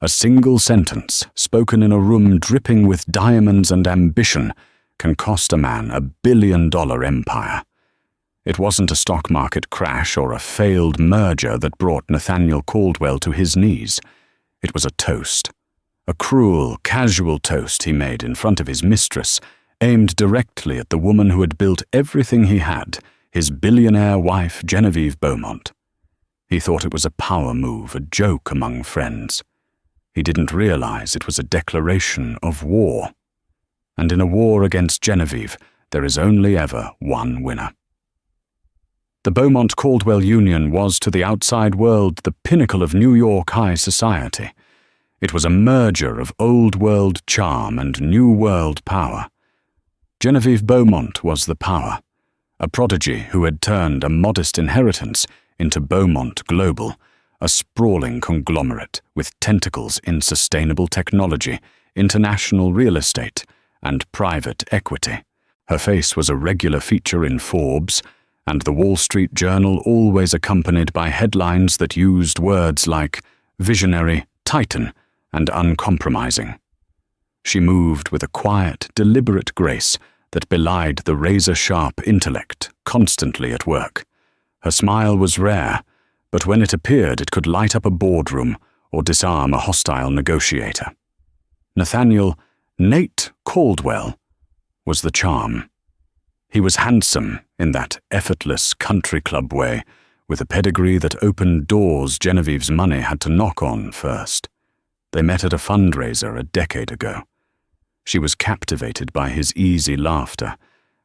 A single sentence, spoken in a room dripping with diamonds and ambition, can cost a man $1 billion empire. It wasn't a stock market crash or a failed merger that brought Nathaniel Caldwell to his knees. It was a toast. A cruel, casual toast he made in front of his mistress, aimed directly at the woman who had built everything he had, his billionaire wife, Genevieve Beaumont. He thought it was a power move, a joke among friends. He didn't realize it was a declaration of war. And in a war against Genevieve, there is only ever one winner. The Beaumont-Caldwell union was to the outside world the pinnacle of New York high society. It was a merger of old-world charm and new-world power. Genevieve Beaumont was the power, a prodigy who had turned a modest inheritance into Beaumont Global, a sprawling conglomerate with tentacles in sustainable technology, international real estate, and private equity. Her face was a regular feature in Forbes, and the Wall Street Journal always accompanied by headlines that used words like visionary, titan, and uncompromising. She moved with a quiet, deliberate grace that belied the razor-sharp intellect constantly at work. Her smile was rare, but when it appeared it could light up a boardroom or disarm a hostile negotiator. Nathaniel "Nate" Caldwell was the charm. He was handsome in that effortless country club way, with a pedigree that opened doors Genevieve's money had to knock on first. They met at a fundraiser a decade ago. She was captivated by his easy laughter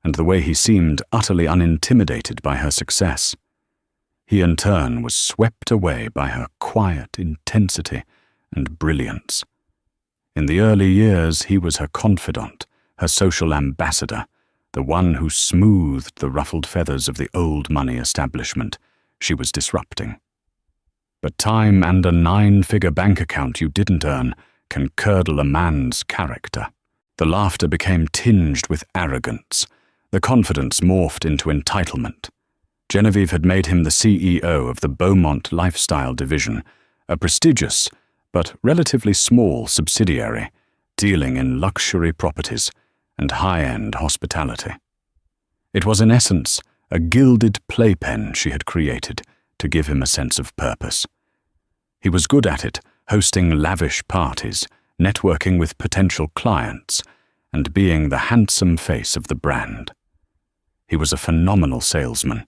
and the way he seemed utterly unintimidated by her success. He in turn was swept away by her quiet intensity and brilliance. In the early years, he was her confidant, her social ambassador, the one who smoothed the ruffled feathers of the old money establishment she was disrupting. But time and a 9-figure bank account you didn't earn can curdle a man's character. The laughter became tinged with arrogance. The confidence morphed into entitlement. Genevieve had made him the CEO of the Beaumont Lifestyle Division, a prestigious but relatively small subsidiary, dealing in luxury properties and high-end hospitality. It was in essence a gilded playpen she had created to give him a sense of purpose. He was good at it, hosting lavish parties, networking with potential clients, and being the handsome face of the brand. He was a phenomenal salesman.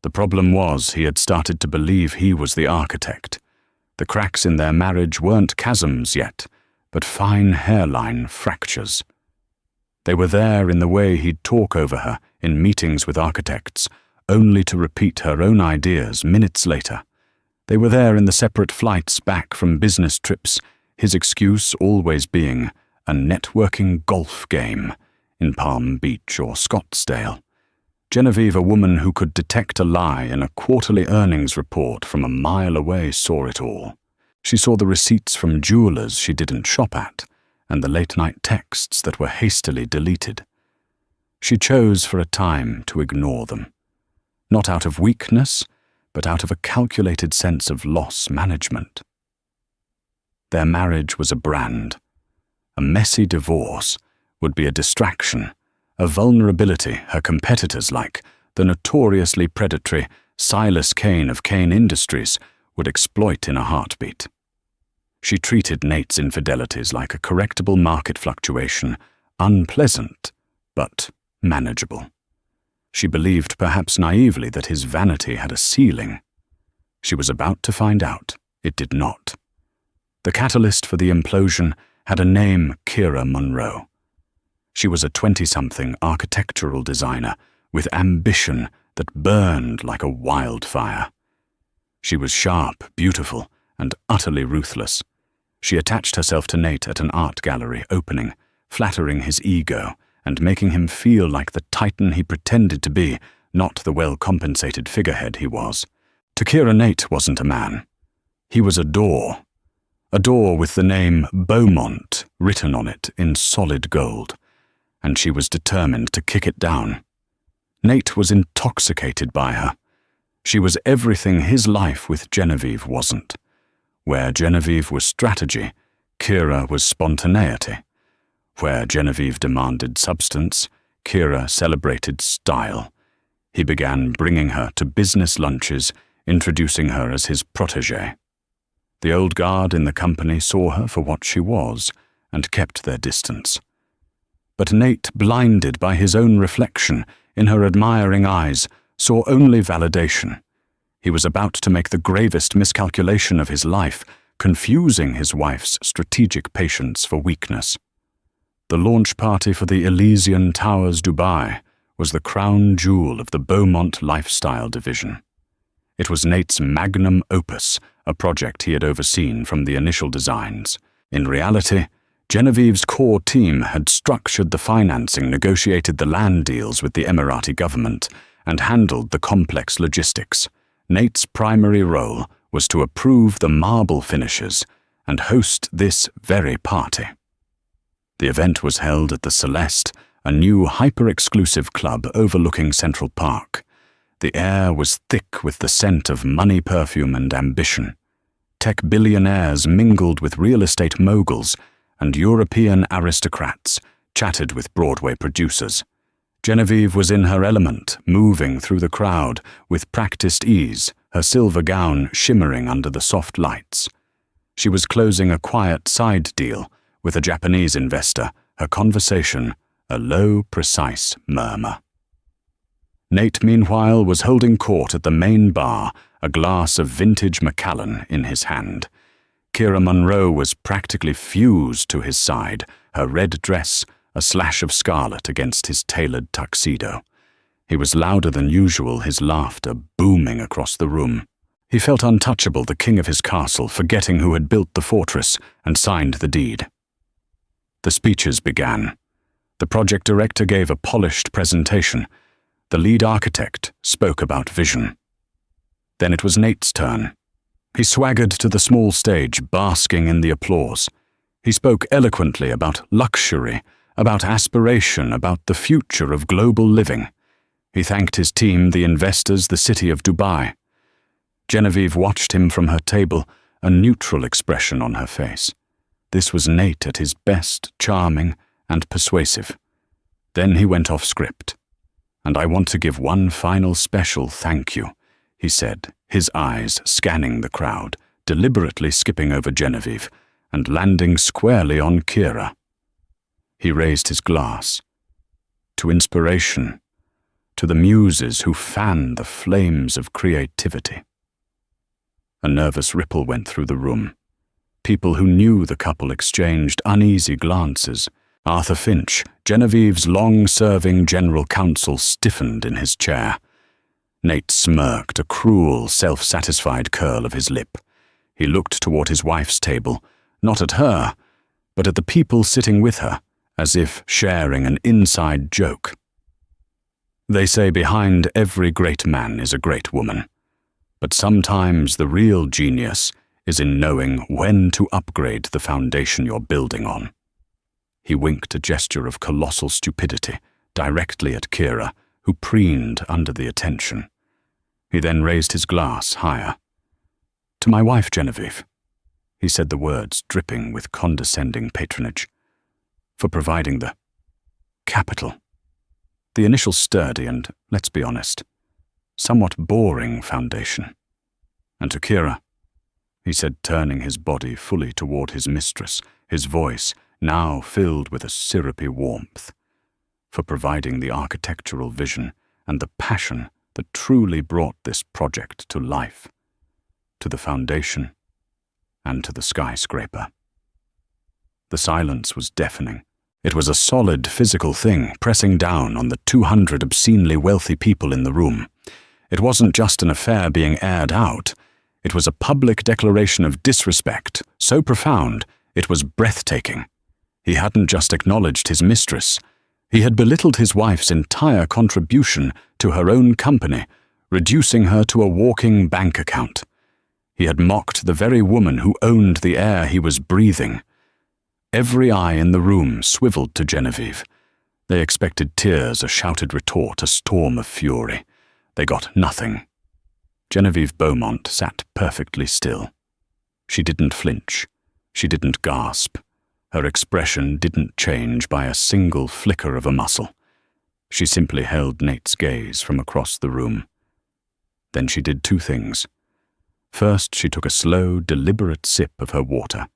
The problem was he had started to believe he was the architect. The cracks in their marriage weren't chasms yet, but fine hairline fractures. They were there in the way he'd talk over her in meetings with architects, only to repeat her own ideas minutes later. They were there in the separate flights back from business trips, his excuse always being a networking golf game in Palm Beach or Scottsdale. Genevieve, a woman who could detect a lie in a quarterly earnings report from a mile away, saw it all. She saw the receipts from jewelers she didn't shop at, and the late-night texts that were hastily deleted. She chose for a time to ignore them, not out of weakness, but out of a calculated sense of loss management. Their marriage was a brand. A messy divorce would be a distraction, a vulnerability her competitors like the notoriously predatory Silas Kane of Kane Industries would exploit in a heartbeat. She treated Nate's infidelities like a correctable market fluctuation, unpleasant, but manageable. She believed, perhaps naively, that his vanity had a ceiling. She was about to find out it did not. The catalyst for the implosion had a name: Kira Monroe. She was a 20-something architectural designer with ambition that burned like a wildfire. She was sharp, beautiful, and utterly ruthless. She attached herself to Nate at an art gallery opening, flattering his ego and making him feel like the titan he pretended to be, not the well-compensated figurehead he was. To Kira, Nate wasn't a man. He was a door with the name Beaumont written on it in solid gold, and she was determined to kick it down. Nate was intoxicated by her. She was everything his life with Genevieve wasn't. Where Genevieve was strategy, Kira was spontaneity. Where Genevieve demanded substance, Kira celebrated style. He began bringing her to business lunches, introducing her as his protégé. The old guard in the company saw her for what she was and kept their distance. But Nate, blinded by his own reflection in her admiring eyes, saw only validation. He was about to make the gravest miscalculation of his life, confusing his wife's strategic patience for weakness. The launch party for the Elysian Towers Dubai was the crown jewel of the Beaumont Lifestyle division. It was Nate's magnum opus, a project he had overseen from the initial designs. In reality, Genevieve's core team had structured the financing, negotiated the land deals with the Emirati government, and handled the complex logistics. Nate's primary role was to approve the marble finishes and host this very party. The event was held at the Celeste, a new hyper-exclusive club overlooking Central Park. The air was thick with the scent of money, perfume, and ambition. Tech billionaires mingled with real estate moguls, and European aristocrats chatted with Broadway producers. Genevieve was in her element, moving through the crowd with practiced ease, her silver gown shimmering under the soft lights. She was closing a quiet side deal with a Japanese investor, her conversation a low, precise murmur. Nate, meanwhile, was holding court at the main bar, a glass of vintage Macallan in his hand. Kira Munro was practically fused to his side, her red dress a slash of scarlet against his tailored tuxedo. He was louder than usual, his laughter booming across the room. He felt untouchable, the king of his castle, forgetting who had built the fortress and signed the deed. The speeches began. The project director gave a polished presentation. The lead architect spoke about vision. Then it was Nate's turn. He swaggered to the small stage, basking in the applause. He spoke eloquently about luxury, about aspiration, about the future of global living. He thanked his team, the investors, the city of Dubai. Genevieve watched him from her table, a neutral expression on her face. This was Nate at his best, charming and persuasive. Then he went off script. "And I want to give one final special thank you," he said, his eyes scanning the crowd, deliberately skipping over Genevieve and landing squarely on Kira. He raised his glass. "To inspiration, to the muses who fan the flames of creativity." A nervous ripple went through the room. People who knew the couple exchanged uneasy glances. Arthur Finch, Genevieve's long-serving general counsel, stiffened in his chair. Nate smirked, a cruel, self-satisfied curl of his lip. He looked toward his wife's table, not at her, but at the people sitting with her, as if sharing an inside joke. They say behind every great man is a great woman, but sometimes the real genius is in knowing when to upgrade the foundation you're building on. He winked, a gesture of colossal stupidity, directly at Kira, who preened under the attention. He then raised his glass higher. "To my wife, Genevieve," he said, the words dripping with condescending patronage, "for providing the capital, the initial sturdy and, let's be honest, somewhat boring foundation. And to Kira," he said, turning his body fully toward his mistress, his voice now filled with a syrupy warmth, "for providing the architectural vision and the passion that truly brought this project to life, to the foundation and to the skyscraper." The silence was deafening. It was a solid physical thing, pressing down on the 200 obscenely wealthy people in the room. It wasn't just an affair being aired out. It was a public declaration of disrespect, so profound it was breathtaking. He hadn't just acknowledged his mistress. He had belittled his wife's entire contribution to her own company, reducing her to a walking bank account. He had mocked the very woman who owned the air he was breathing. Every eye in the room swiveled to Genevieve. They expected tears, a shouted retort, a storm of fury. They got nothing. Genevieve Beaumont sat perfectly still. She didn't flinch. She didn't gasp. Her expression didn't change by a single flicker of a muscle. She simply held Nate's gaze from across the room. Then she did two things. First, she took a slow, deliberate sip of her water.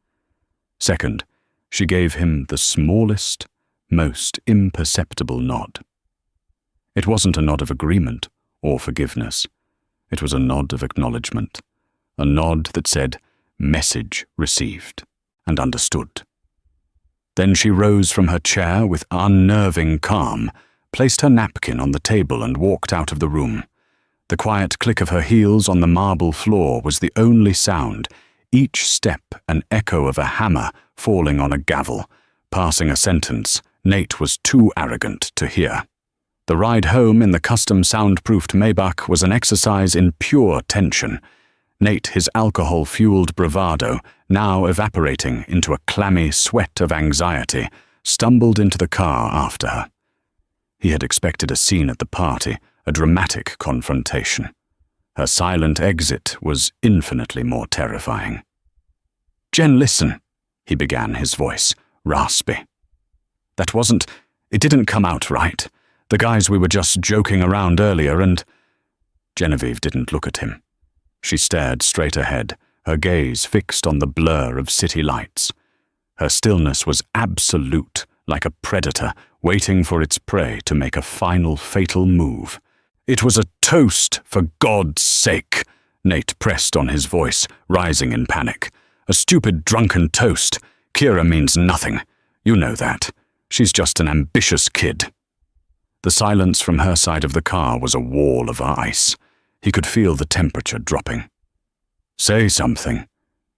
Second, she gave him the smallest, most imperceptible nod. It wasn't a nod of agreement or forgiveness. It was a nod of acknowledgement, a nod that said, "Message received," and understood. Then she rose from her chair with unnerving calm, placed her napkin on the table and walked out of the room. The quiet click of her heels on the marble floor was the only sound, each step an echo of a hammer falling on a gavel, passing a sentence Nate was too arrogant to hear. The ride home in the custom soundproofed Maybach was an exercise in pure tension. Nate, his alcohol-fueled bravado, now evaporating into a clammy sweat of anxiety, stumbled into the car after her. He had expected a scene at the party, a dramatic confrontation. Her silent exit was infinitely more terrifying. "Jen, listen," he began, his voice raspy. It didn't come out right. The guys we were just joking around earlier and—" Genevieve didn't look at him. She stared straight ahead, her gaze fixed on the blur of city lights. Her stillness was absolute, like a predator waiting for its prey to make a final fatal move. "It was a toast, for God's sake," Nate pressed on his voice, rising in panic. "A stupid drunken toast. Kira means nothing. You know that. She's just an ambitious kid." The silence from her side of the car was a wall of ice. He could feel the temperature dropping. "Say something,"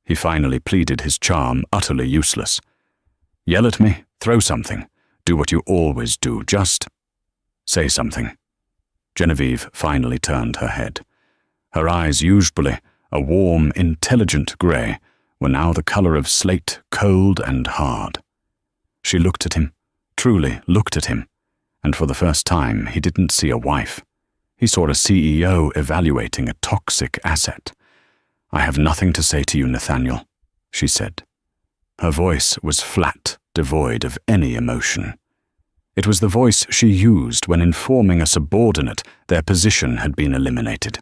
he finally pleaded, his charm utterly useless. "Yell at me, throw something, do what you always do, just say something." Genevieve finally turned her head. Her eyes, usually a warm, intelligent grey, were now the colour of slate, cold and hard. She looked at him, truly looked at him, and for the first time he didn't see a wife. He saw a CEO evaluating a toxic asset. "I have nothing to say to you, Nathaniel," she said. Her voice was flat, devoid of any emotion. It was the voice she used when informing a subordinate their position had been eliminated.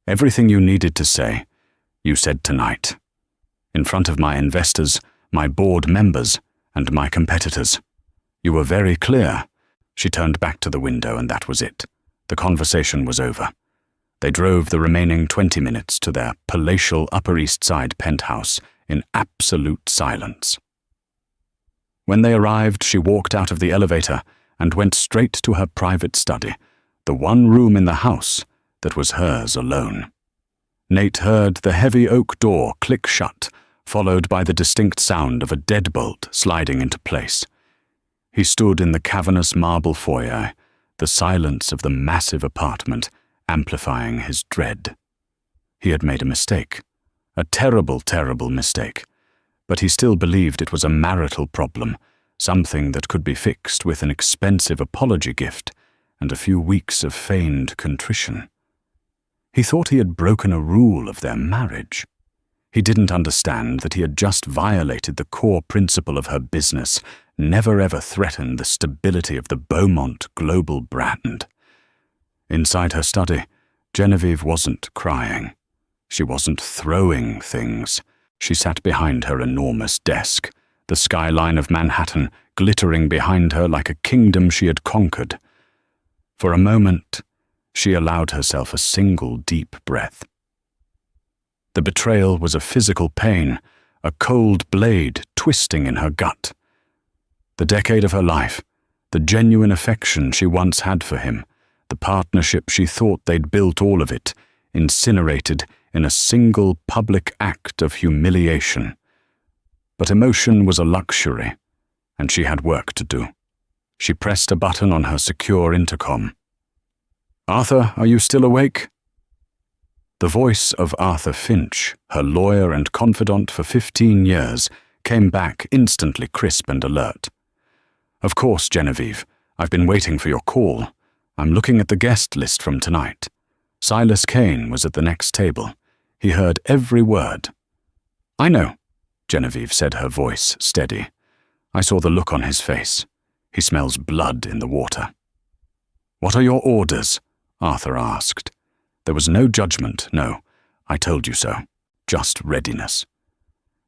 "Everything you needed to say, you said tonight. In front of my investors, my board members, and my competitors. You were very clear." She turned back to the window, and that was it. The conversation was over. They drove the remaining 20 minutes to their palatial Upper East Side penthouse in absolute silence. When they arrived, she walked out of the elevator and went straight to her private study, the one room in the house that was hers alone. Nate heard the heavy oak door click shut, followed by the distinct sound of a deadbolt sliding into place. He stood in the cavernous marble foyer, the silence of the massive apartment amplifying his dread. He had made a mistake, a terrible, terrible mistake, but he still believed it was a marital problem, something that could be fixed with an expensive apology gift and a few weeks of feigned contrition. He thought he had broken a rule of their marriage. He didn't understand that he had just violated the core principle of her business, never ever threaten the stability of the Beaumont global brand. Inside her study, Genevieve wasn't crying. She wasn't throwing things. She sat behind her enormous desk, the skyline of Manhattan glittering behind her like a kingdom she had conquered. For a moment, she allowed herself a single deep breath. The betrayal was a physical pain, a cold blade twisting in her gut. The decade of her life, the genuine affection she once had for him, the partnership she thought they'd built all of it, incinerated in a single public act of humiliation. But emotion was a luxury, and she had work to do. She pressed a button on her secure intercom. "Arthur, are you still awake?" The voice of Arthur Finch, her lawyer and confidant for 15 years, came back instantly crisp and alert. "Of course, Genevieve. I've been waiting for your call. I'm looking at the guest list from tonight. Silas Kane was at the next table. He heard every word." "I know. Genevieve said, her voice steady. I saw the look on his face. He smells blood in the water. What are your orders? Arthur asked. There was no judgment, no. I told you so. Just readiness.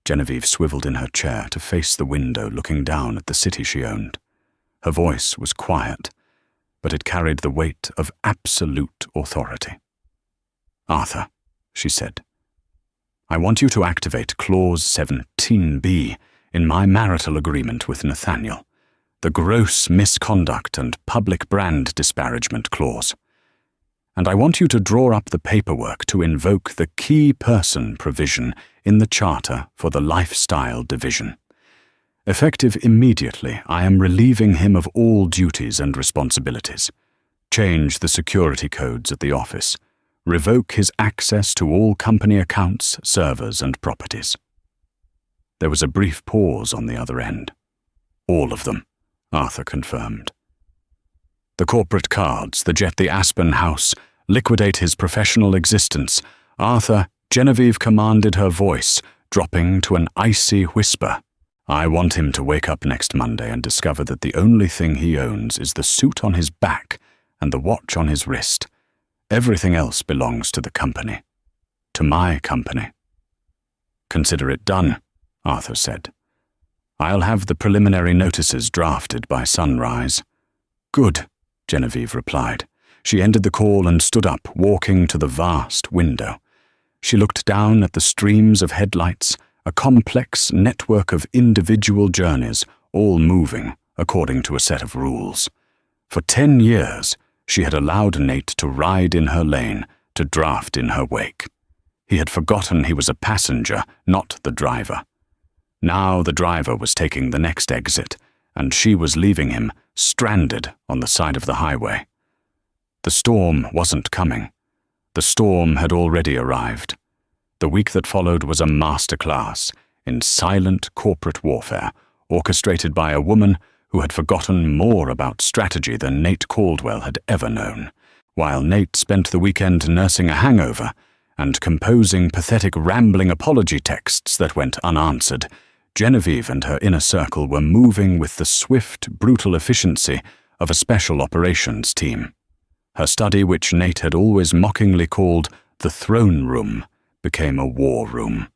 Genevieve swiveled in her chair to face the window, looking down at the city she owned. Her voice was quiet, but it carried the weight of absolute authority. Arthur, she said, I want you to activate Clause 17B in my marital agreement with Nathaniel, the gross misconduct and public brand disparagement clause. And I want you to draw up the paperwork to invoke the key person provision in the Charter for the Lifestyle Division. Effective immediately, I am relieving him of all duties and responsibilities. Change the security codes at the office. Revoke his access to all company accounts, servers, and properties. There was a brief pause on the other end. All of them, Arthur confirmed. The corporate cards, the jet the Aspen house, liquidate his professional existence. Arthur, Genevieve commanded her voice, dropping to an icy whisper. I want him to wake up next Monday and discover that the only thing he owns is the suit on his back and the watch on his wrist. Everything else belongs to the company. To my company. Consider it done, Arthur said. I'll have the preliminary notices drafted by sunrise. Good, Genevieve replied. She ended the call and stood up, walking to the vast window. She looked down at the streams of headlights, a complex network of individual journeys, all moving according to a set of rules. For 10 years, she had allowed Nate to ride in her lane, to draft in her wake. He had forgotten he was a passenger, not the driver. Now the driver was taking the next exit, and she was leaving him, stranded on the side of the highway. The storm wasn't coming. The storm had already arrived. The week that followed was a masterclass in silent corporate warfare, orchestrated by a woman who had forgotten more about strategy than Nate Caldwell had ever known. While Nate spent the weekend nursing a hangover and composing pathetic rambling apology texts that went unanswered, Genevieve and her inner circle were moving with the swift, brutal efficiency of a special operations team. Her study, which Nate had always mockingly called the throne room, became a war room.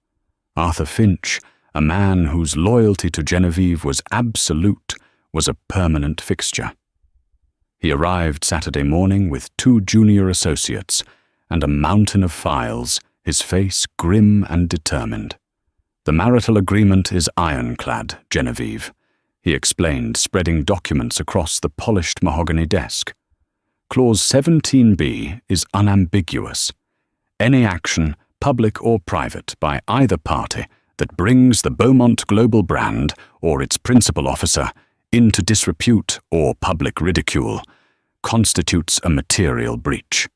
Arthur Finch, a man whose loyalty to Genevieve was absolute, was a permanent fixture. He arrived Saturday morning with 2 junior associates and a mountain of files, his face grim and determined. The marital agreement is ironclad, Genevieve, he explained, spreading documents across the polished mahogany desk. Clause 17B is unambiguous. Any action, public or private, by either party that brings the Beaumont Global brand or its principal officer into disrepute or public ridicule constitutes a material breach.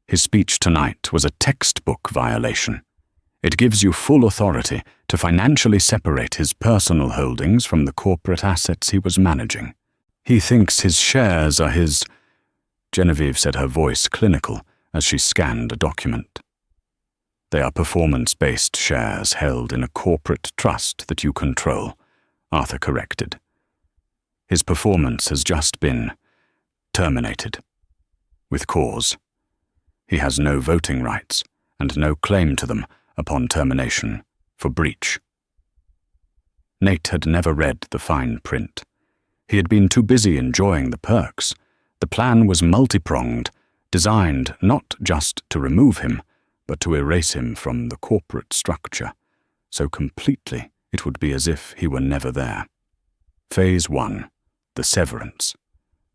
His speech tonight was a textbook violation. It gives you full authority to financially separate his personal holdings from the corporate assets he was managing. He thinks his shares are his... Genevieve said, her voice clinical, as she scanned a document. They are performance-based shares held in a corporate trust that you control, Arthur corrected. His performance has just been terminated. With cause. He has no voting rights and no claim to them upon termination for breach. Nate had never read the fine print. He had been too busy enjoying the perks. The plan was multi-pronged, designed not just to remove him, but to erase him from the corporate structure, so completely it would be as if he were never there. Phase 1. The severance.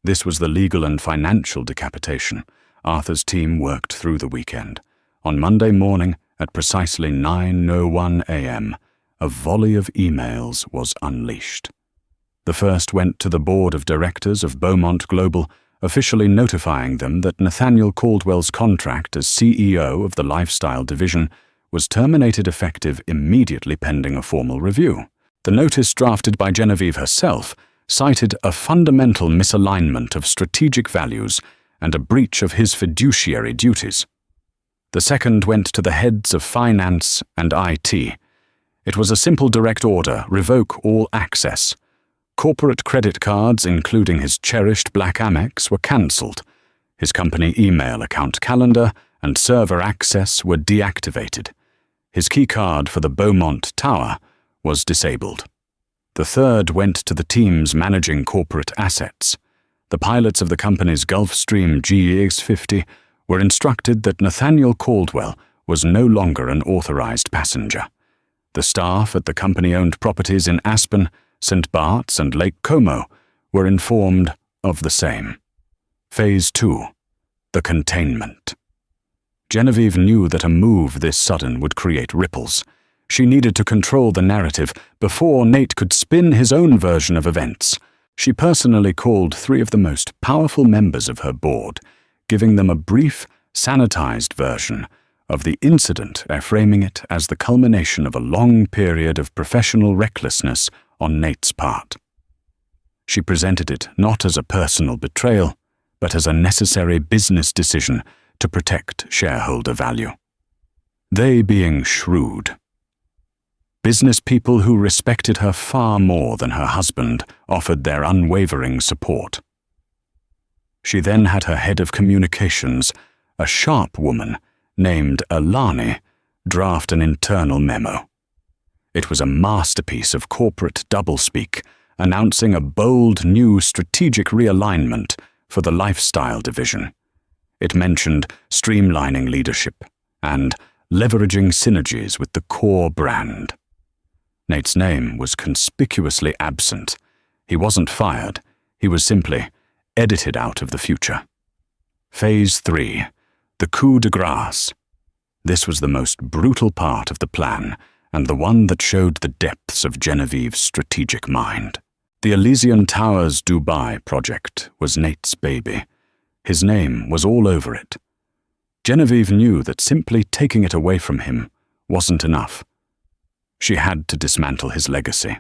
This was the legal and financial decapitation. Arthur's team worked through the weekend. On Monday morning, at precisely 9:01 a.m., a volley of emails was unleashed. The first went to the board of directors of Beaumont Global, officially notifying them that Nathaniel Caldwell's contract as CEO of the Lifestyle Division was terminated effective immediately pending a formal review. The notice, drafted by Genevieve herself, cited a fundamental misalignment of strategic values and a breach of his fiduciary duties. The second went to the heads of finance and IT. It was a simple direct order: revoke all access. Corporate credit cards, including his cherished Black Amex, were cancelled. His company email account calendar and server access were deactivated. His keycard for the Beaumont Tower was disabled. The third went to the teams managing corporate assets. The pilots of the company's Gulfstream GX50 were instructed that Nathaniel Caldwell was no longer an authorized passenger. The staff at the company-owned properties in Aspen, St. Bart's, and Lake Como were informed of the same. Phase 2. The containment. Genevieve knew that a move this sudden would create ripples. She needed to control the narrative before Nate could spin his own version of events. She personally called 3 of the most powerful members of her board, giving them a brief, sanitized version of the incident, framing it as the culmination of a long period of professional recklessness on Nate's part. She presented it not as a personal betrayal, but as a necessary business decision to protect shareholder value. They being shrewd. Business people who respected her far more than her husband offered their unwavering support. She then had her head of communications, a sharp woman named Alani, draft an internal memo. It was a masterpiece of corporate doublespeak, announcing a bold new strategic realignment for the lifestyle division. It mentioned streamlining leadership and leveraging synergies with the core brand. Nate's name was conspicuously absent. He wasn't fired. He was simply edited out of the future. Phase 3. The coup de grace. This was the most brutal part of the plan, and the one that showed the depths of Genevieve's strategic mind. The Elysian Towers Dubai project was Nate's baby. His name was all over it. Genevieve knew that simply taking it away from him wasn't enough. She had to dismantle his legacy.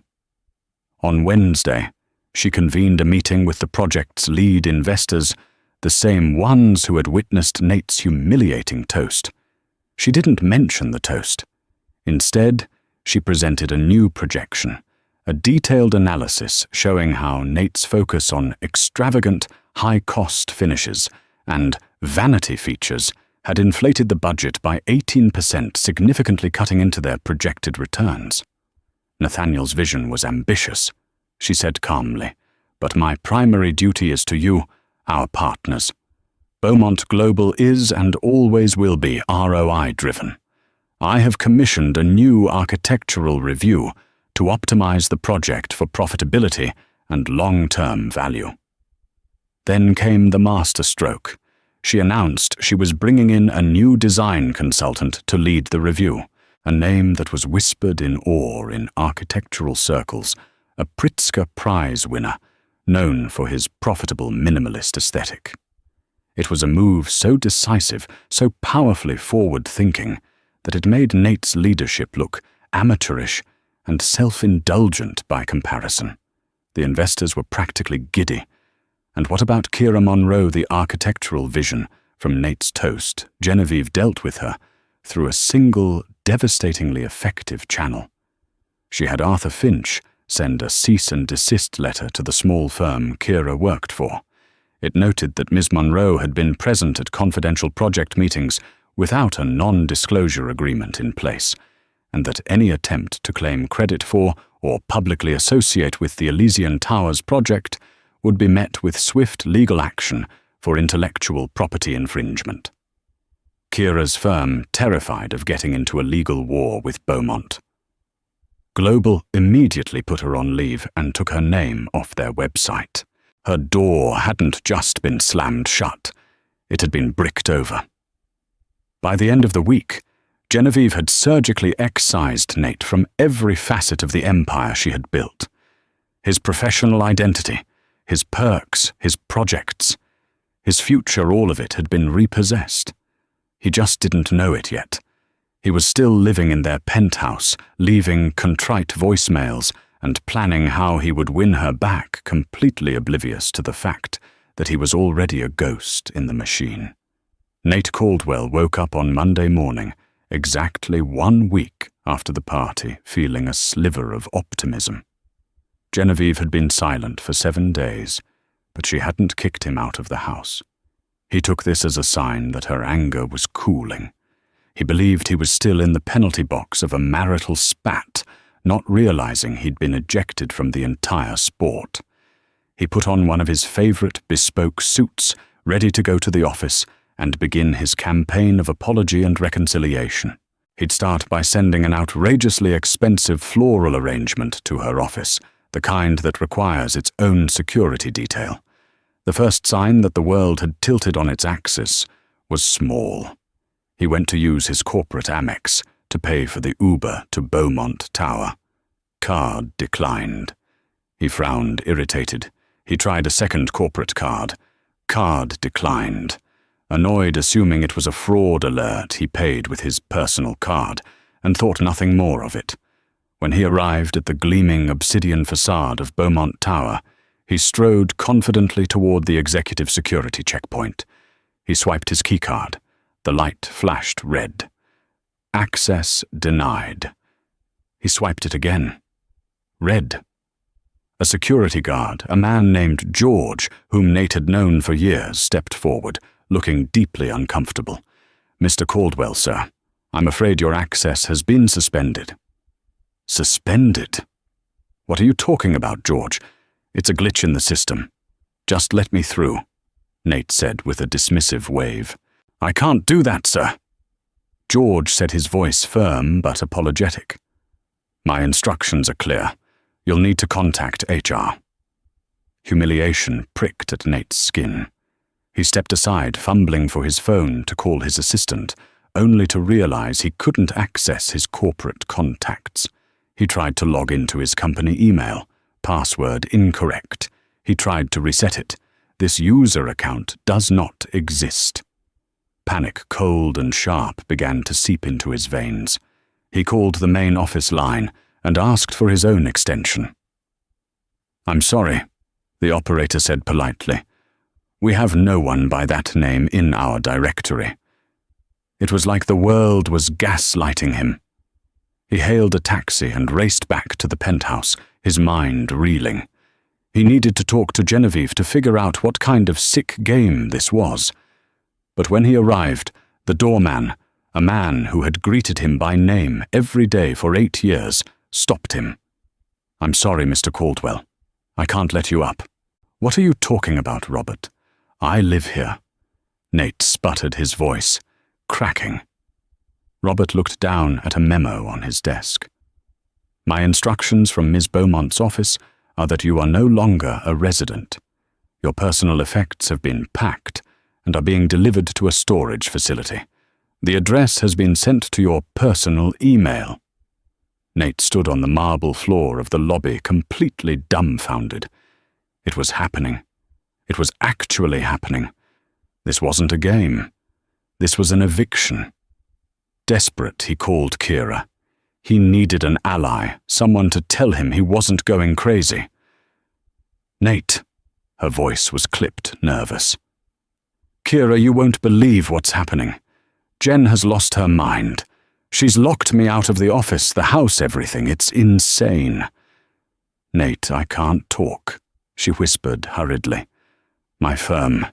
On Wednesday, she convened a meeting with the project's lead investors, the same ones who had witnessed Nate's humiliating toast. She didn't mention the toast. Instead, she presented a new projection, a detailed analysis showing how Nate's focus on extravagant, high-cost finishes and vanity features had inflated the budget by 18%, significantly cutting into their projected returns. Nathaniel's vision was ambitious, she said calmly, but my primary duty is to you, our partners. Beaumont Global is and always will be ROI-driven. I have commissioned a new architectural review to optimize the project for profitability and long-term value. Then came the masterstroke. She announced she was bringing in a new design consultant to lead the review, a name that was whispered in awe in architectural circles, a Pritzker Prize winner, known for his profitable minimalist aesthetic. It was a move so decisive, so powerfully forward-thinking, that it made Nate's leadership look amateurish and self-indulgent by comparison. The investors were practically giddy. And what about Kira Monroe, the architectural vision from Nate's toast? Genevieve dealt with her through a single, devastatingly effective channel. She had Arthur Finch send a cease and desist letter to the small firm Kira worked for. It noted that Ms. Monroe had been present at confidential project meetings without a non-disclosure agreement in place, and that any attempt to claim credit for or publicly associate with the Elysian Towers project would be met with swift legal action for intellectual property infringement. Kira's firm terrified of getting into a legal war with Beaumont. Global immediately put her on leave and took her name off their website. Her door hadn't just been slammed shut, it had been bricked over. By the end of the week, Genevieve had surgically excised Nate from every facet of the empire she had built. His professional identity, his perks, his projects, his future, all of it had been repossessed. He just didn't know it yet. He was still living in their penthouse, leaving contrite voicemails and planning how he would win her back, completely oblivious to the fact that he was already a ghost in the machine. Nate Caldwell woke up on Monday morning, exactly 1 week after the party, feeling a sliver of optimism. Genevieve had been silent for 7 days, but she hadn't kicked him out of the house. He took this as a sign that her anger was cooling. He believed he was still in the penalty box of a marital spat, not realizing he'd been ejected from the entire sport. He put on one of his favorite bespoke suits, ready to go to the office and begin his campaign of apology and reconciliation. He'd start by sending an outrageously expensive floral arrangement to her office, the kind that requires its own security detail. The first sign that the world had tilted on its axis was small. He went to use his corporate Amex to pay for the Uber to Beaumont Tower. Card declined. He frowned, irritated. He tried a second corporate card. Card declined. Annoyed, assuming it was a fraud alert, he paid with his personal card and thought nothing more of it. When he arrived at the gleaming obsidian facade of Beaumont Tower, he strode confidently toward the executive security checkpoint. He swiped his keycard. The light flashed red. Access denied. He swiped it again. Red. A security guard, a man named George, whom Nate had known for years, stepped forward, looking deeply uncomfortable. "Mr. Caldwell, sir, I'm afraid your access has been suspended." Suspended? "What are you talking about, George? It's a glitch in the system. Just let me through," Nate said with a dismissive wave. "I can't do that, sir." George said, his voice firm but apologetic. "My instructions are clear. You'll need to contact HR." Humiliation pricked at Nate's skin. He stepped aside, fumbling for his phone to call his assistant, only to realize he couldn't access his corporate contacts. He tried to log into his company email. Password incorrect. He tried to reset it. This user account does not exist. Panic, cold and sharp, began to seep into his veins. He called the main office line and asked for his own extension. "I'm sorry," the operator said politely. "We have no one by that name in our directory." It was like the world was gaslighting him. He hailed a taxi and raced back to the penthouse, his mind reeling. He needed to talk to Genevieve to figure out what kind of sick game this was. But when he arrived, the doorman, a man who had greeted him by name every day for 8 years, stopped him. "I'm sorry, Mr. Caldwell. I can't let you up." "What are you talking about, Robert? I live here." Nate sputtered, his voice cracking. Robert looked down at a memo on his desk. "My instructions from Ms. Beaumont's office are that you are no longer a resident. Your personal effects have been packed and are being delivered to a storage facility. The address has been sent to your personal email." Nate stood on the marble floor of the lobby, completely dumbfounded. It was happening. It was actually happening. This wasn't a game. This was an eviction. Desperate, he called Kira. He needed an ally, someone to tell him he wasn't going crazy. "Nate," her voice was clipped, nervous. "Kira, you won't believe what's happening. Jen has lost her mind. She's locked me out of the office, the house, everything. It's insane." "Nate, I can't talk," she whispered hurriedly. "My firm.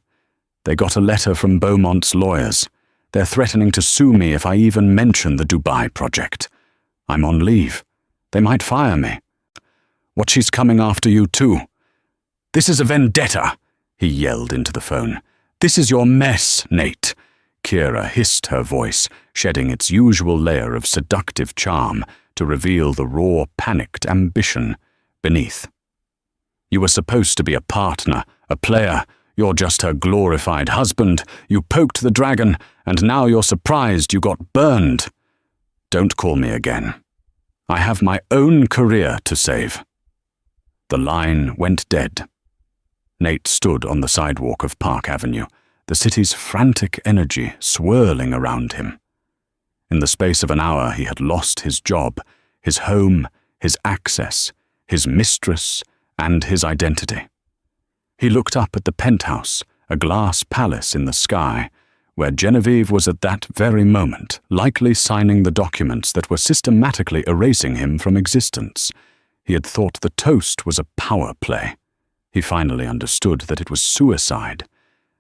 They got a letter from Beaumont's lawyers. They're threatening to sue me if I even mention the Dubai project. I'm on leave. They might fire me. What, she's coming after you too? This is a vendetta," he yelled into the phone. "This is your mess, Nate." Kira hissed, her voice, shedding its usual layer of seductive charm to reveal the raw, panicked ambition beneath. "You were supposed to be a partner, a player. You're just her glorified husband. You poked the dragon, and now you're surprised you got burned. Don't call me again. I have my own career to save." The line went dead. Nate stood on the sidewalk of Park Avenue, the city's frantic energy swirling around him. In the space of an hour, he had lost his job, his home, his access, his mistress, and his identity. He looked up at the penthouse, a glass palace in the sky, where Genevieve was at that very moment likely signing the documents that were systematically erasing him from existence. He had thought the toast was a power play. He finally understood that it was suicide,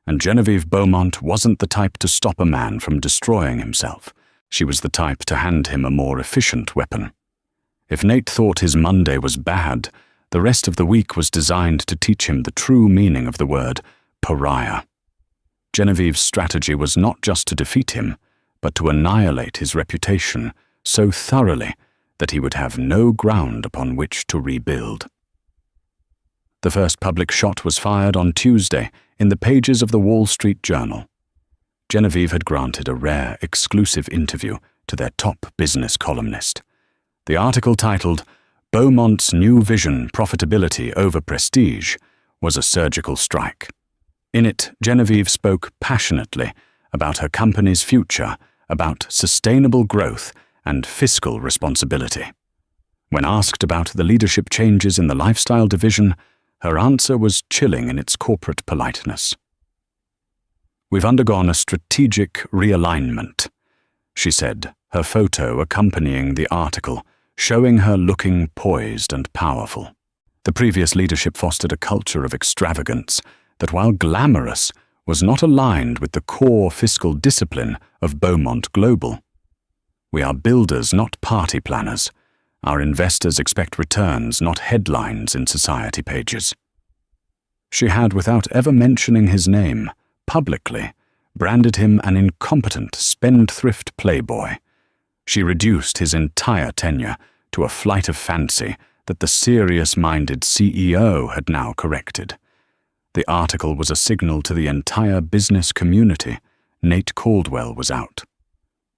and Genevieve Beaumont wasn't the type to stop a man from destroying himself. She was the type to hand him a more efficient weapon. If Nate thought his Monday was bad, the rest of the week was designed to teach him the true meaning of the word pariah. Genevieve's strategy was not just to defeat him, but to annihilate his reputation so thoroughly that he would have no ground upon which to rebuild. The first public shot was fired on Tuesday in the pages of the Wall Street Journal. Genevieve had granted a rare, exclusive interview to their top business columnist. The article, titled "Beaumont's New Vision: Profitability Over Prestige," was a surgical strike. In it, Genevieve spoke passionately about her company's future, about sustainable growth and fiscal responsibility. When asked about the leadership changes in the lifestyle division, her answer was chilling in its corporate politeness. "We've undergone a strategic realignment," she said, her photo accompanying the article, showing her looking poised and powerful. The previous leadership fostered a culture of extravagance that, while glamorous, was not aligned with the core fiscal discipline of Beaumont Global. "We are builders, not party planners. Our investors expect returns, not headlines in society pages." She had, without ever mentioning his name, publicly branded him an incompetent, spendthrift playboy. She reduced his entire tenure to a flight of fancy that the serious-minded CEO had now corrected. The article was a signal to the entire business community. Nate Caldwell was out.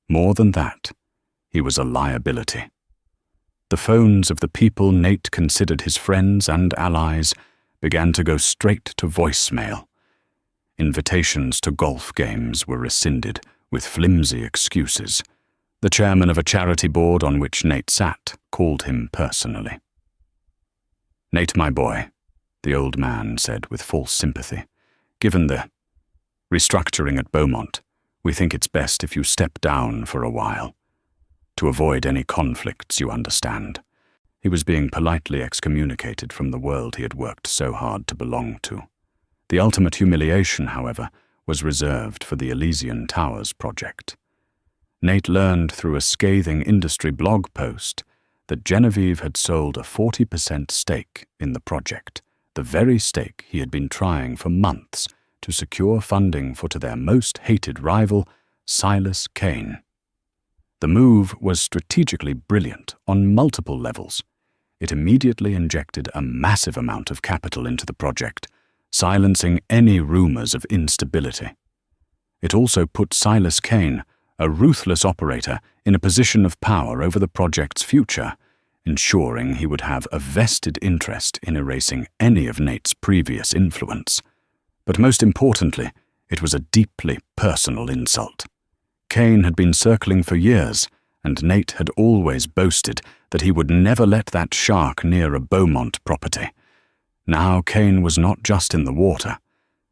More than that, he was a liability. The phones of the people Nate considered his friends and allies began to go straight to voicemail. Invitations to golf games were rescinded with flimsy excuses. The chairman of a charity board on which Nate sat called him personally. "Nate, my boy," the old man said with false sympathy, "given the restructuring at Beaumont, we think it's best if you step down for a while. To avoid any conflicts, you understand." He was being politely excommunicated from the world he had worked so hard to belong to. The ultimate humiliation, however, was reserved for the Elysian Towers project. Nate learned through a scathing industry blog post that Genevieve had sold a 40% stake in the project, the very stake he had been trying for months to secure funding for to their most hated rival, Silas Kane. The move was strategically brilliant on multiple levels. It immediately injected a massive amount of capital into the project, silencing any rumors of instability. It also put Silas Kane, a ruthless operator, in a position of power over the project's future, ensuring he would have a vested interest in erasing any of Nate's previous influence. But most importantly, it was a deeply personal insult. Kane had been circling for years, and Nate had always boasted that he would never let that shark near a Beaumont property. Now Kane was not just in the water.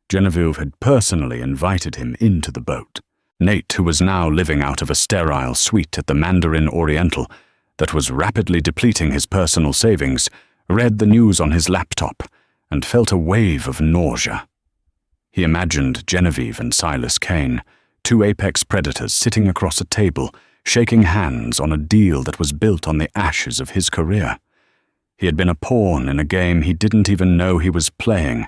Genevieve had personally invited him into the boat. Nate, who was now living out of a sterile suite at the Mandarin Oriental that was rapidly depleting his personal savings, read the news on his laptop and felt a wave of nausea. He imagined Genevieve and Silas Kane, two apex predators sitting across a table, shaking hands on a deal that was built on the ashes of his career. He had been a pawn in a game he didn't even know he was playing.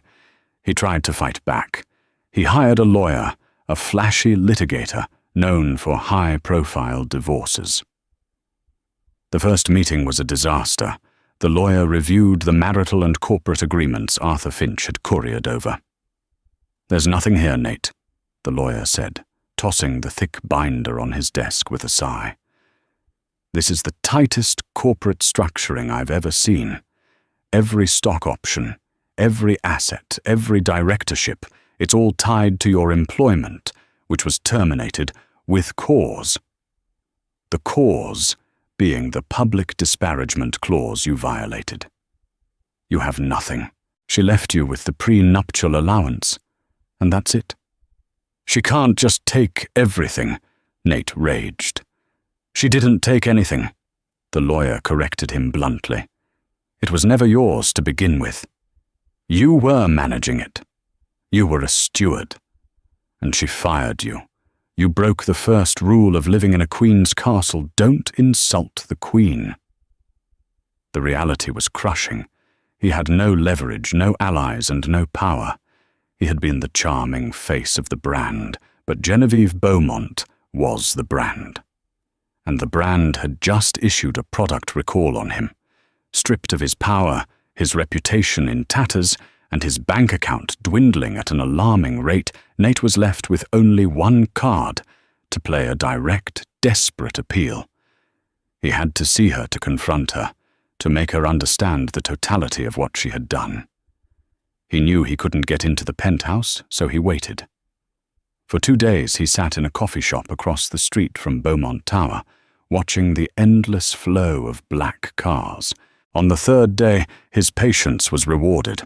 He tried to fight back. He hired a lawyer, a flashy litigator known for high-profile divorces. The first meeting was a disaster. The lawyer reviewed the marital and corporate agreements Arthur Finch had couriered over. "There's nothing here, Nate," the lawyer said, tossing the thick binder on his desk with a sigh. "This is the tightest corporate structuring I've ever seen. Every stock option, every asset, every directorship, it's all tied to your employment, which was terminated with cause. The cause being the public disparagement clause you violated. You have nothing. She left you with the prenuptial allowance, and that's it. She can't just take everything, Nate raged. She didn't take anything, the lawyer corrected him bluntly. It was never yours to begin with. You were managing it. You were a steward. And she fired you. You broke the first rule of living in a queen's castle. Don't insult the queen. The reality was crushing. He had no leverage, no allies, and no power. He had been the charming face of the brand, but Genevieve Beaumont was the brand. And the brand had just issued a product recall on him. Stripped of his power, his reputation in tatters, and his bank account dwindling at an alarming rate, Nate was left with only one card to play a direct, desperate appeal. He had to see her to confront her, to make her understand the totality of what she had done. He knew he couldn't get into the penthouse, so he waited. For 2 days he sat in a coffee shop across the street from Beaumont Tower, watching the endless flow of black cars. On the 3rd day, his patience was rewarded.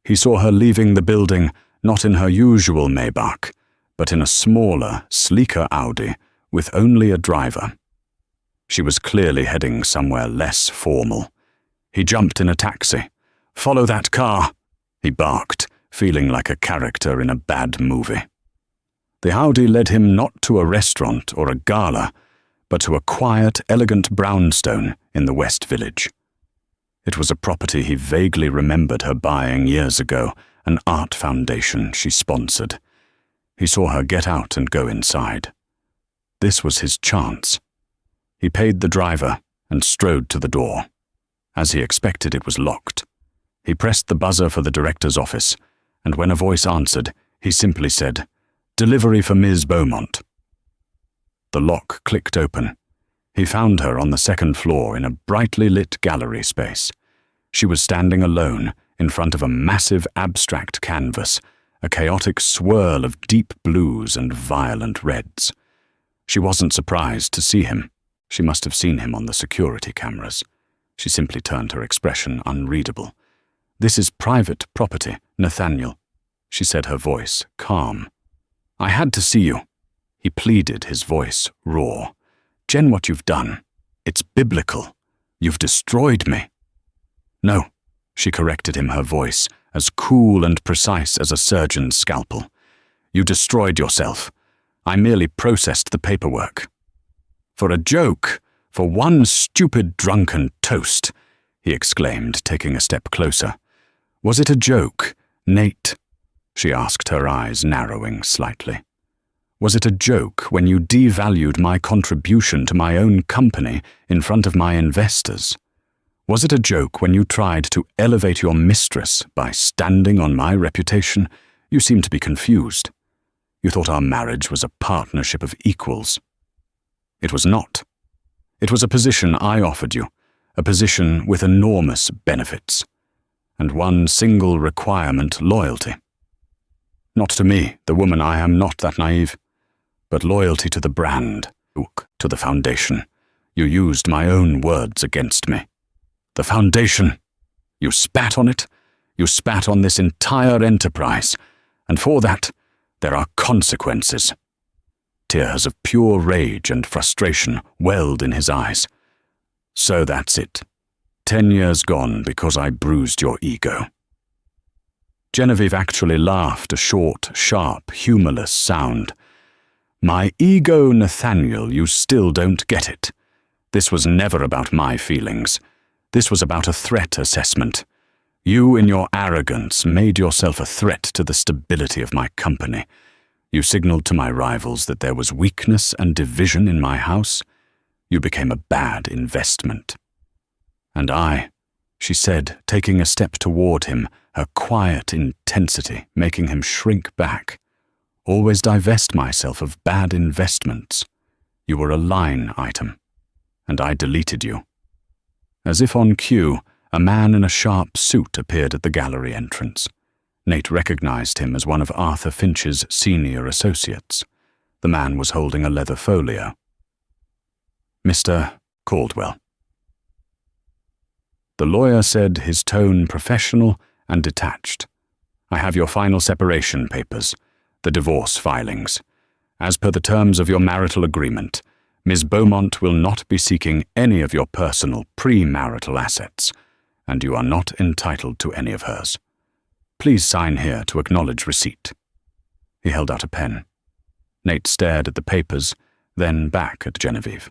He saw her leaving the building, not in her usual Maybach, but in a smaller, sleeker Audi with only a driver. She was clearly heading somewhere less formal. He jumped in a taxi. "Follow that car," he barked, feeling like a character in a bad movie. The Audi led him not to a restaurant or a gala, but to a quiet, elegant brownstone in the West Village. It was a property he vaguely remembered her buying years ago, an art foundation she sponsored. He saw her get out and go inside. This was his chance. He paid the driver and strode to the door. As he expected, it was locked. He pressed the buzzer for the director's office, and when a voice answered, he simply said, "Delivery for Ms. Beaumont." The lock clicked open. He found her on the 2nd floor in a brightly lit gallery space. She was standing alone in front of a massive abstract canvas, a chaotic swirl of deep blues and violent reds. She wasn't surprised to see him. She must have seen him on the security cameras. She simply turned her expression unreadable. "This is private property, Nathaniel," she said, her voice calm. "I had to see you," he pleaded, his voice raw. "Jen, what you've done, it's biblical. You've destroyed me." "No," she corrected him, her voice as cool and precise as a surgeon's scalpel. "You destroyed yourself. I merely processed the paperwork." "For a joke, for one stupid drunken toast," he exclaimed, taking a step closer. "Was it a joke, Nate?" she asked, her eyes narrowing slightly. "Was it a joke when you devalued my contribution to my own company in front of my investors? Was it a joke when you tried to elevate your mistress by standing on my reputation? You seem to be confused. You thought our marriage was a partnership of equals. It was not. It was a position I offered you, a position with enormous benefits, and one single requirement: loyalty. Not to me, the woman. I am not that naive. But loyalty to the brand, to the foundation. You used my own words against me. The foundation. You spat on it. You spat on this entire enterprise. And for that, there are consequences." Tears of pure rage and frustration welled in his eyes. "So that's it. 10 years gone because I bruised your ego." Genevieve actually laughed, a short, sharp, humorless sound. "My ego, Nathaniel, you still don't get it. This was never about my feelings. This was about a threat assessment. You, in your arrogance, made yourself a threat to the stability of my company. You signaled to my rivals that there was weakness and division in my house. You became a bad investment. And I," she said, taking a step toward him, her quiet intensity making him shrink back, "always divest myself of bad investments. You were a line item, and I deleted you." As if on cue, a man in a sharp suit appeared at the gallery entrance. Nate recognized him as one of Arthur Finch's senior associates. The man was holding a leather folio. "Mr. Caldwell." The lawyer said, his tone professional and detached. "I have your final separation papers. The divorce filings. As per the terms of your marital agreement, Ms. Beaumont will not be seeking any of your personal pre-marital assets, and you are not entitled to any of hers. Please sign here to acknowledge receipt." He held out a pen. Nate stared at the papers, then back at Genevieve.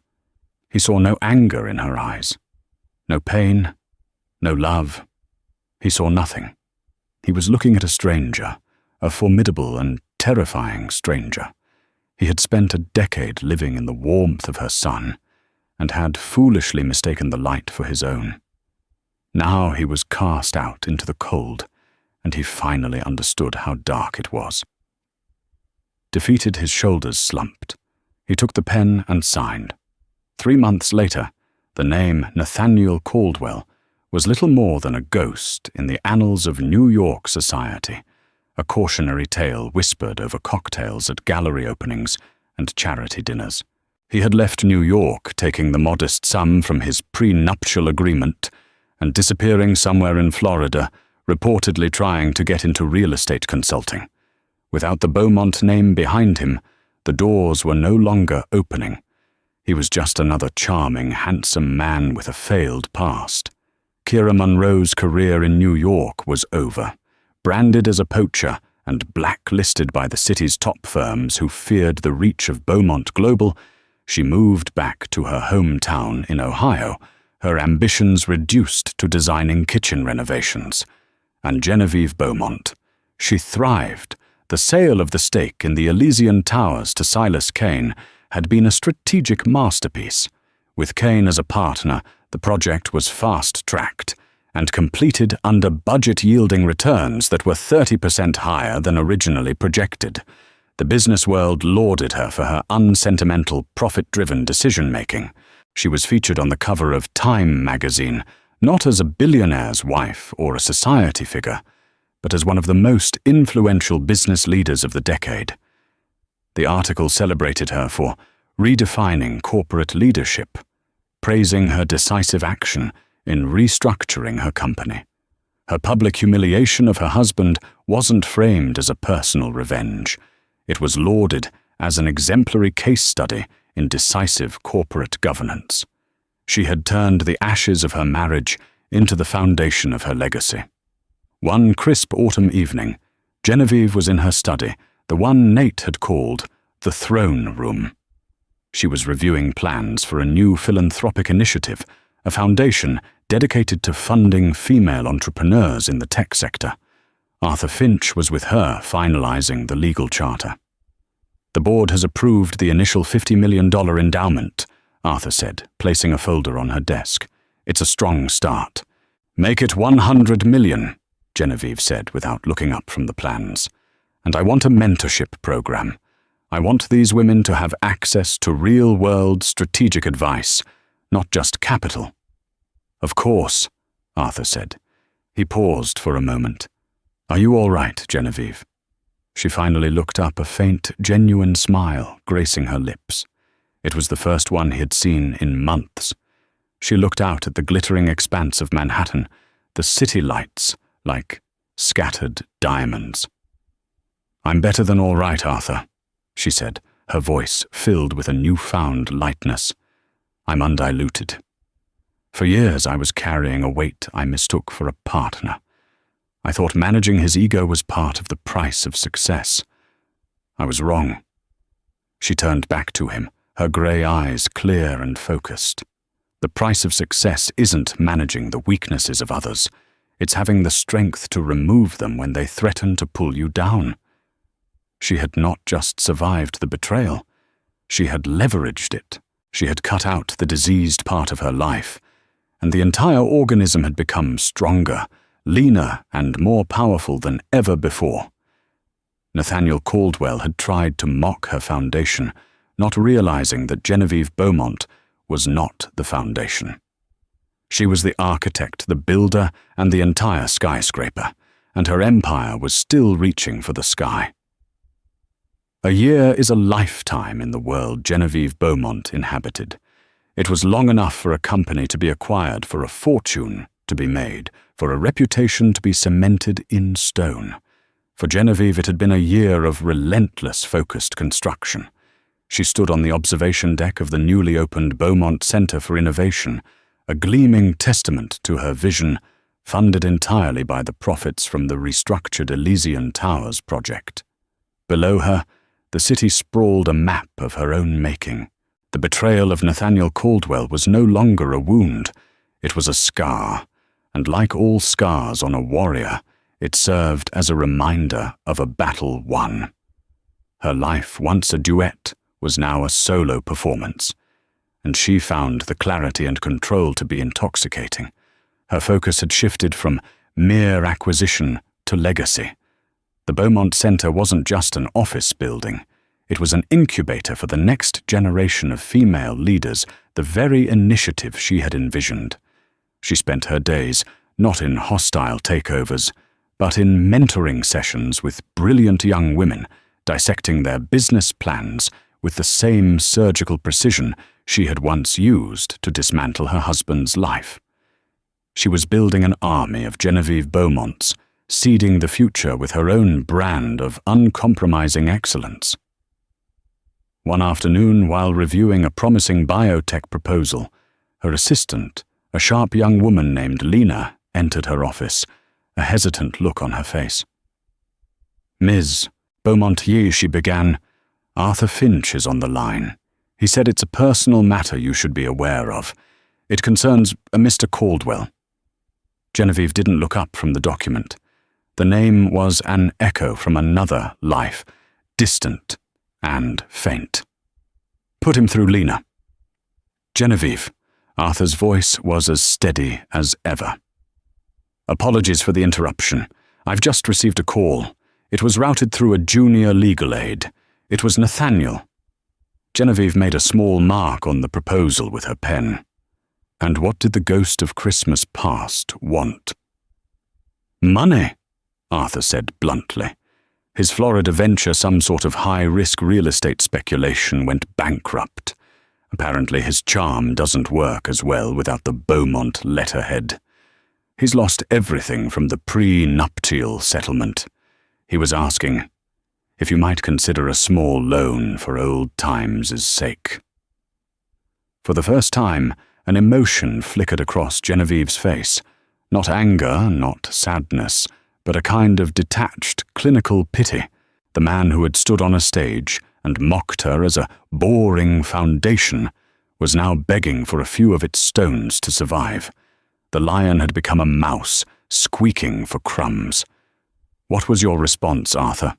He saw no anger in her eyes, no pain, no love. He saw nothing. He was looking at a stranger, a formidable and terrifying stranger. He had spent a decade living in the warmth of her sun, and had foolishly mistaken the light for his own. Now he was cast out into the cold, and he finally understood how dark it was. Defeated, his shoulders slumped. He took the pen and signed. 3 months later, the name Nathaniel Caldwell was little more than a ghost in the annals of New York society, a cautionary tale whispered over cocktails at gallery openings and charity dinners. He had left New York, taking the modest sum from his prenuptial agreement, and disappearing somewhere in Florida, reportedly trying to get into real estate consulting. Without the Beaumont name behind him, the doors were no longer opening. He was just another charming, handsome man with a failed past. Kira Monroe's career in New York was over. Branded as a poacher and blacklisted by the city's top firms who feared the reach of Beaumont Global, she moved back to her hometown in Ohio, her ambitions reduced to designing kitchen renovations. And Genevieve Beaumont. She thrived. The sale of the stake in the Elysian Towers to Silas Kane had been a strategic masterpiece. With Kane as a partner, the project was fast-tracked and completed under budget-yielding returns that were 30% higher than originally projected. The business world lauded her for her unsentimental, profit-driven decision-making. She was featured on the cover of Time magazine, not as a billionaire's wife or a society figure, but as one of the most influential business leaders of the decade. The article celebrated her for redefining corporate leadership, praising her decisive action in restructuring her company. Her public humiliation of her husband wasn't framed as a personal revenge. It was lauded as an exemplary case study in decisive corporate governance. She had turned the ashes of her marriage into the foundation of her legacy. One crisp autumn evening, Genevieve was in her study, the one Nate had called the throne room. She was reviewing plans for a new philanthropic initiative, a foundation dedicated to funding female entrepreneurs in the tech sector. Arthur Finch was with her finalizing the legal charter. "The board has approved the initial $50 million endowment," Arthur said, placing a folder on her desk. "It's a strong start." "Make it 100 million, Genevieve said without looking up from the plans. "And I want a mentorship program. I want these women to have access to real-world strategic advice, not just capital." "Of course," Arthur said. He paused for a moment. "Are you all right, Genevieve?" She finally looked up, a faint, genuine smile gracing her lips. It was the first one he had seen in months. She looked out at the glittering expanse of Manhattan, the city lights like scattered diamonds. "I'm better than all right, Arthur," she said, her voice filled with a newfound lightness. "I'm undiluted. For years I was carrying a weight I mistook for a partner. I thought managing his ego was part of the price of success. I was wrong." She turned back to him, her grey eyes clear and focused. "The price of success isn't managing the weaknesses of others. It's having the strength to remove them when they threaten to pull you down." She had not just survived the betrayal. She had leveraged it. She had cut out the diseased part of her life, and the entire organism had become stronger, leaner, and more powerful than ever before. Nathaniel Caldwell had tried to mock her foundation, not realizing that Genevieve Beaumont was not the foundation. She was the architect, the builder, and the entire skyscraper, and her empire was still reaching for the sky. A year is a lifetime in the world Genevieve Beaumont inhabited. It was long enough for a company to be acquired, for a fortune to be made, for a reputation to be cemented in stone. For Genevieve, it had been a year of relentless, focused construction. She stood on the observation deck of the newly opened Beaumont Center for Innovation, a gleaming testament to her vision, funded entirely by the profits from the restructured Elysian Towers project. Below her, the city sprawled a map of her own making. The betrayal of Nathaniel Caldwell was no longer a wound. It was a scar, and like all scars on a warrior, it served as a reminder of a battle won. Her life, once a duet, was now a solo performance, and she found the clarity and control to be intoxicating. Her focus had shifted from mere acquisition to legacy. The Beaumont Center wasn't just an office building. It was an incubator for the next generation of female leaders, the very initiative she had envisioned. She spent her days not in hostile takeovers, but in mentoring sessions with brilliant young women, dissecting their business plans with the same surgical precision she had once used to dismantle her husband's life. She was building an army of Genevieve Beaumonts, seeding the future with her own brand of uncompromising excellence. One afternoon, while reviewing a promising biotech proposal, her assistant, a sharp young woman named Lena, entered her office, a hesitant look on her face. "Ms. Beaumont-Ye," she began, "Arthur Finch is on the line. He said it's a personal matter you should be aware of. It concerns a Mr. Caldwell." Genevieve didn't look up from the document. The name was an echo from another life, distant and faint. "Put him through, Lena." "Genevieve," Arthur's voice was as steady as ever. "Apologies for the interruption. I've just received a call. It was routed through a junior legal aid. It was Nathaniel." Genevieve made a small mark on the proposal with her pen. And what did the ghost of Christmas past want? "Money," Arthur said bluntly. His Florida venture, some sort of high-risk real estate speculation, went bankrupt. Apparently his charm doesn't work as well without the Beaumont letterhead. He's lost everything from the pre-nuptial settlement. He was asking if you might consider a small loan for old times' sake. For the first time, an emotion flickered across Genevieve's face. Not anger, not sadness, but a kind of detached, clinical pity. The man who had stood on a stage and mocked her as a boring foundation was now begging for a few of its stones to survive. The lion had become a mouse, squeaking for crumbs. "What was your response, Arthur?"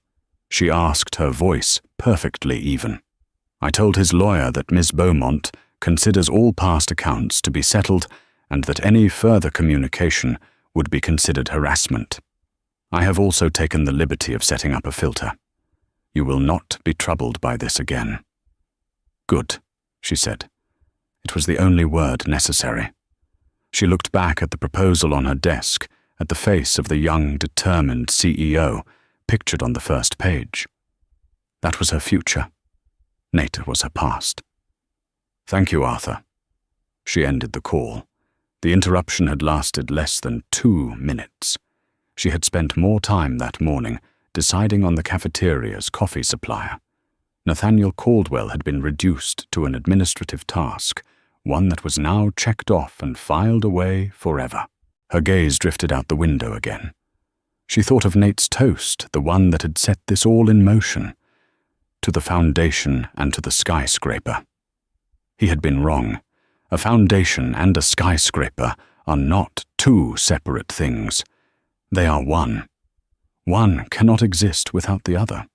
she asked, her voice perfectly even. "I told his lawyer that Miss Beaumont considers all past accounts to be settled and that any further communication would be considered harassment. I have also taken the liberty of setting up a filter. You will not be troubled by this again." "Good," she said. It was the only word necessary. She looked back at the proposal on her desk, at the face of the young, determined CEO, pictured on the first page. That was her future. Nate was her past. "Thank you, Arthur." She ended the call. The interruption had lasted less than 2 minutes. She had spent more time that morning deciding on the cafeteria's coffee supplier. Nathaniel Caldwell had been reduced to an administrative task, one that was now checked off and filed away forever. Her gaze drifted out the window again. She thought of Nate's toast, the one that had set this all in motion. To the foundation and to the skyscraper. He had been wrong. A foundation and a skyscraper are not two separate things. They are one. One cannot exist without the other.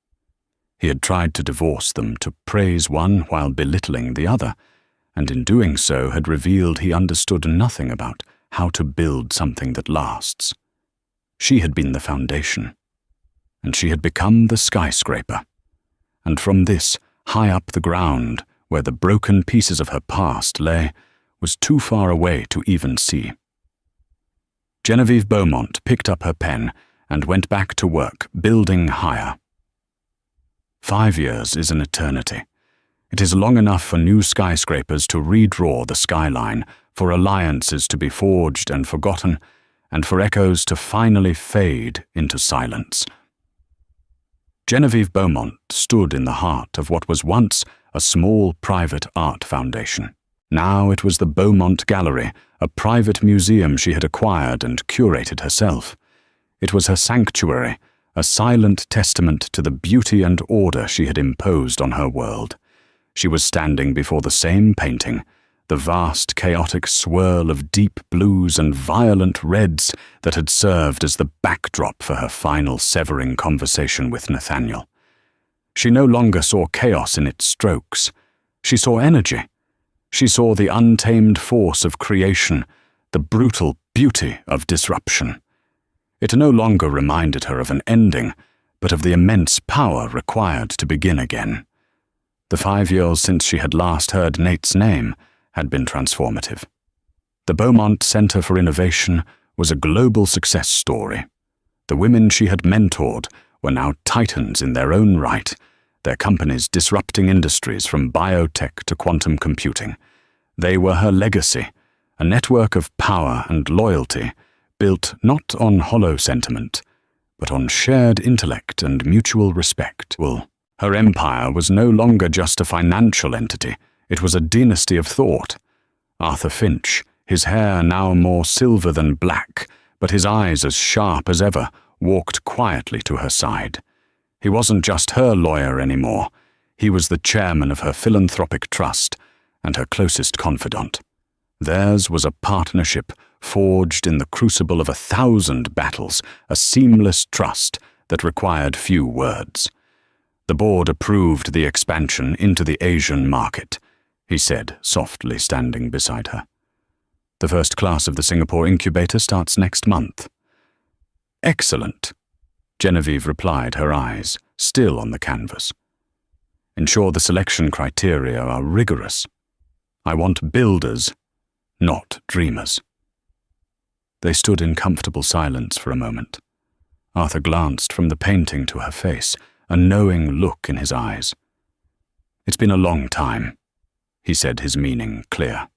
He had tried to divorce them, to praise one while belittling the other, and in doing so had revealed he understood nothing about how to build something that lasts. She had been the foundation, and she had become the skyscraper. And from this, high up the ground, where the broken pieces of her past lay, was too far away to even see. Genevieve Beaumont picked up her pen and went back to work, building higher. 5 years is an eternity. It is long enough for new skyscrapers to redraw the skyline, for alliances to be forged and forgotten, and for echoes to finally fade into silence. Genevieve Beaumont stood in the heart of what was once a small private art foundation. Now it was the Beaumont Gallery, a private museum she had acquired and curated herself. It was her sanctuary, a silent testament to the beauty and order she had imposed on her world. She was standing before the same painting, the vast chaotic swirl of deep blues and violent reds that had served as the backdrop for her final severing conversation with Nathaniel. She no longer saw chaos in its strokes. She saw energy. She saw the untamed force of creation, the brutal beauty of disruption. It no longer reminded her of an ending, but of the immense power required to begin again. The 5 years since she had last heard Nate's name had been transformative. The Beaumont Center for Innovation was a global success story. The women she had mentored were now titans in their own right, their companies disrupting industries from biotech to quantum computing. They were her legacy, a network of power and loyalty built not on hollow sentiment, but on shared intellect and mutual respect. Her empire was no longer just a financial entity, it was a dynasty of thought. Arthur Finch, his hair now more silver than black, but his eyes as sharp as ever, walked quietly to her side. He wasn't just her lawyer anymore. He was the chairman of her philanthropic trust and her closest confidant. Theirs was a partnership forged in the crucible of 1,000 battles, a seamless trust that required few words. The board approved the expansion into the Asian market, he said, softly standing beside her. The first class of the Singapore incubator starts next month. Excellent, Genevieve replied, her eyes still on the canvas. Ensure the selection criteria are rigorous. I want builders, not dreamers. They stood in comfortable silence for a moment. Arthur glanced from the painting to her face, a knowing look in his eyes. It's been a long time, he said, his meaning clear.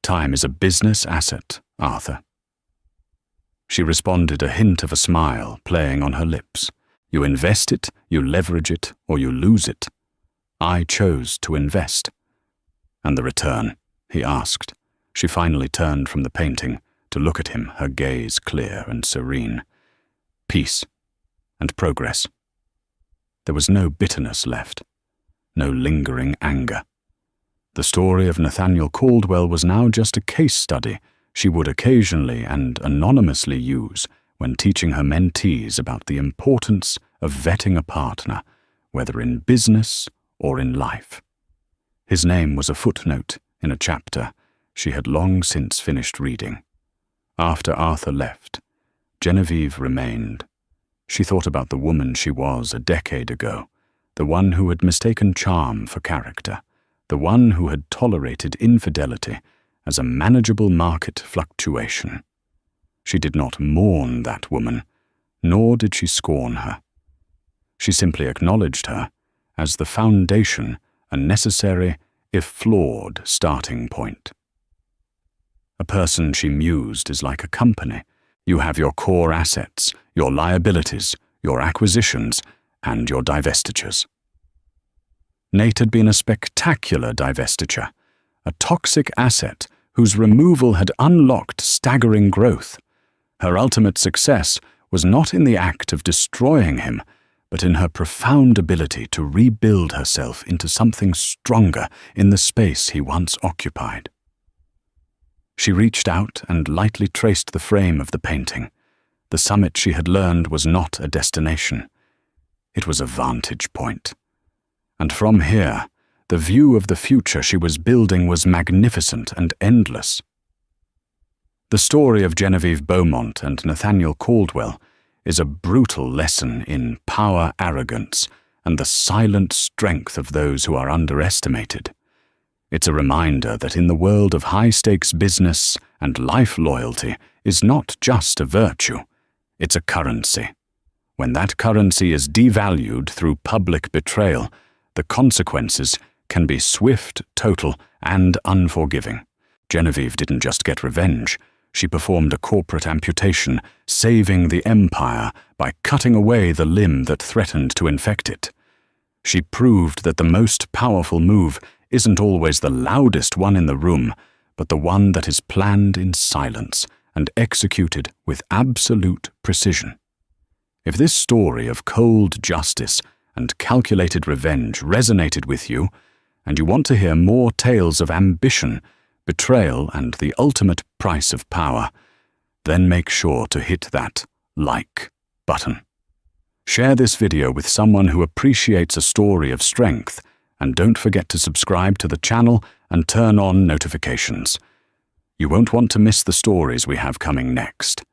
Time is a business asset, Arthur. She responded, a hint of a smile playing on her lips. You invest it, you leverage it, or you lose it. I chose to invest. And the return, he asked. She finally turned from the painting to look at him, her gaze clear and serene. Peace and progress. There was no bitterness left, no lingering anger. The story of Nathaniel Caldwell was now just a case study she would occasionally and anonymously use when teaching her mentees about the importance of vetting a partner, whether in business or in life. His name was a footnote in a chapter she had long since finished reading. After Arthur left, Genevieve remained. She thought about the woman she was a decade ago, the one who had mistaken charm for character, the one who had tolerated infidelity as a manageable market fluctuation. She did not mourn that woman, nor did she scorn her. She simply acknowledged her as the foundation, a necessary, if flawed, starting point. A person, she mused, is like a company. You have your core assets, your liabilities, your acquisitions, and your divestitures. Nate had been a spectacular divestiture, a toxic asset whose removal had unlocked staggering growth. Her ultimate success was not in the act of destroying him, but in her profound ability to rebuild herself into something stronger in the space he once occupied. She reached out and lightly traced the frame of the painting. The summit, she had learned, was not a destination. It was a vantage point. And from here, the view of the future she was building was magnificent and endless. The story of Genevieve Beaumont and Nathaniel Caldwell is a brutal lesson in power arrogance and the silent strength of those who are underestimated. It's a reminder that in the world of high-stakes business and life, loyalty is not just a virtue, it's a currency. When that currency is devalued through public betrayal, the consequences can be swift, total, and unforgiving. Genevieve didn't just get revenge, She performed a corporate amputation, saving the empire by cutting away the limb that threatened to infect it. She proved that the most powerful move isn't always the loudest one in the room, but the one that is planned in silence and executed with absolute precision. If this story of cold justice and calculated revenge resonated with you, and you want to hear more tales of ambition, betrayal, and the ultimate price of power, then make sure to hit that like button. Share this video with someone who appreciates a story of strength, and don't forget to subscribe to the channel and turn on notifications. You won't want to miss the stories we have coming next.